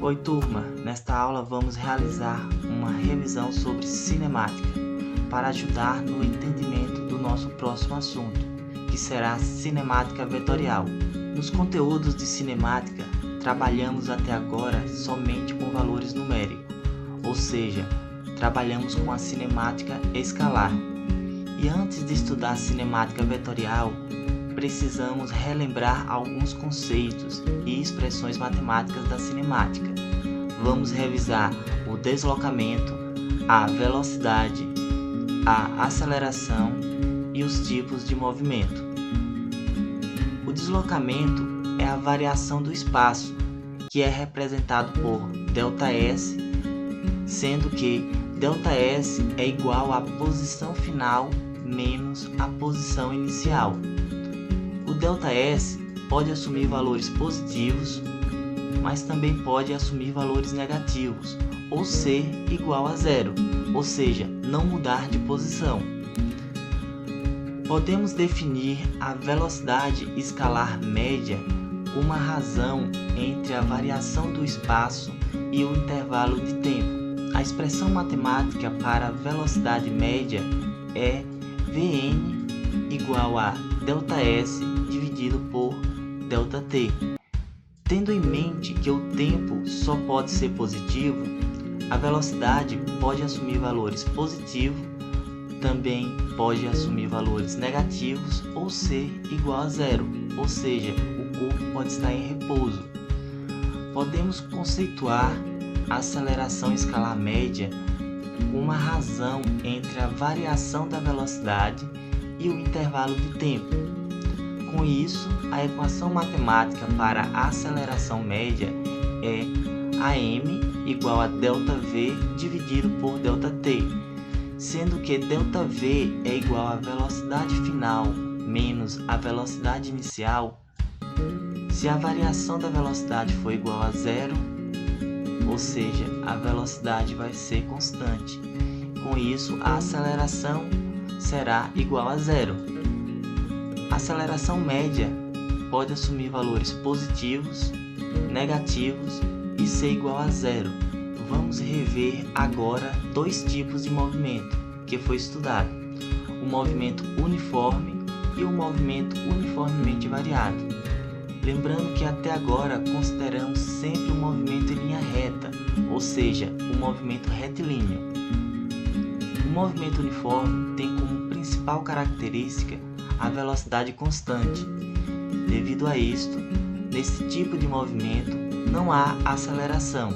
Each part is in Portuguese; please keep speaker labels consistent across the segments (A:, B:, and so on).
A: Oi turma, nesta aula vamos realizar uma revisão sobre cinemática para ajudar no entendimento do nosso próximo assunto, que será cinemática vetorial. Nos conteúdos de cinemática, trabalhamos até agora somente com valores numéricos, ou seja, trabalhamos com a cinemática escalar. E antes de estudar cinemática vetorial, precisamos relembrar alguns conceitos e expressões matemáticas da cinemática. Vamos revisar o deslocamento, a velocidade, a aceleração e os tipos de movimento. O deslocamento é a variação do espaço, que é representado por ΔS, sendo que ΔS é igual à posição final menos a posição inicial. O ΔS pode assumir valores positivos, mas também pode assumir valores negativos, ou ser igual a zero, ou seja, não mudar de posição. Podemos definir a velocidade escalar média como uma razão entre a variação do espaço e o intervalo de tempo. A expressão matemática para a velocidade média é Vn igual a ΔS dividido por ΔT. Tendo em mente que o tempo só pode ser positivo, a velocidade pode assumir valores positivos, também pode assumir valores negativos ou ser igual a zero, ou seja, o corpo pode estar em repouso. Podemos conceituar a aceleração escalar média como uma razão entre a variação da velocidade e o intervalo de tempo. Com isso, a equação matemática para a aceleração média é AM igual a ΔV dividido por ΔT, sendo que ΔV é igual à velocidade final menos a velocidade inicial. Se a variação da velocidade for igual a zero, ou seja, a velocidade vai ser constante. Com isso, a aceleração será igual a zero. A aceleração média pode assumir valores positivos, negativos e ser igual a zero. Vamos rever agora dois tipos de movimento que foi estudado: o movimento uniforme e o movimento uniformemente variado. Lembrando que até agora consideramos sempre o movimento em linha reta, ou seja, o movimento retilíneo. O movimento uniforme tem como principal característica a velocidade constante. Devido a isto, nesse tipo de movimento não há aceleração.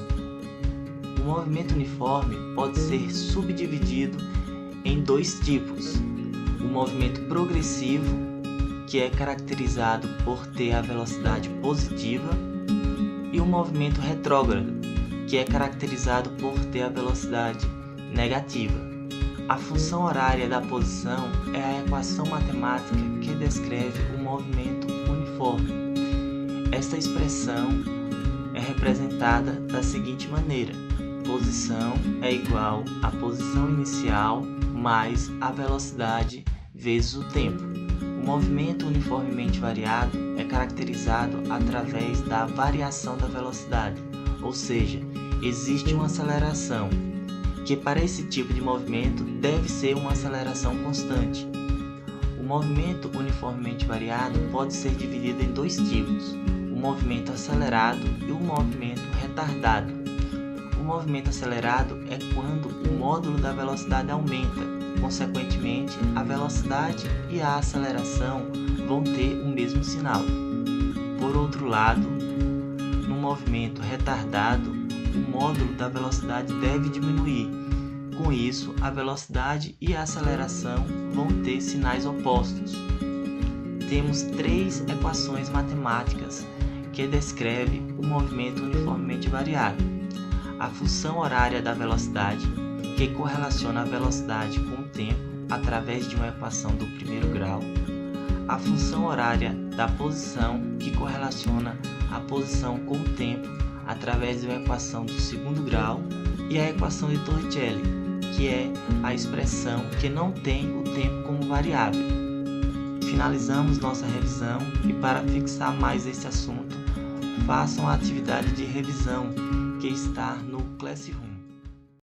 A: O movimento uniforme pode ser subdividido em dois tipos: o movimento progressivo, que é caracterizado por ter a velocidade positiva, e o movimento retrógrado, que é caracterizado por ter a velocidade negativa. A função horária da posição é a equação matemática que descreve o movimento uniforme. Esta expressão é representada da seguinte maneira: posição é igual à posição inicial mais a velocidade vezes o tempo. O movimento uniformemente variado é caracterizado através da variação da velocidade, ou seja, existe uma aceleração, que para esse tipo de movimento deve ser uma aceleração constante. O movimento uniformemente variado pode ser dividido em dois tipos: o movimento acelerado e o movimento retardado. O movimento acelerado é quando o módulo da velocidade aumenta, consequentemente a velocidade e a aceleração vão ter o mesmo sinal. Por outro lado, no movimento retardado, o módulo da velocidade deve diminuir. Com isso, a velocidade e a aceleração vão ter sinais opostos. Temos três equações matemáticas que descrevem o movimento uniformemente variado: a função horária da velocidade, que correlaciona a velocidade com o tempo através de uma equação do primeiro grau; a função horária da posição, que correlaciona a posição com o tempo através de uma equação do segundo grau; e a equação de Torricelli, que é a expressão que não tem o tempo como variável. Finalizamos nossa revisão e, para fixar mais esse assunto, façam a atividade de revisão que estar no Classroom.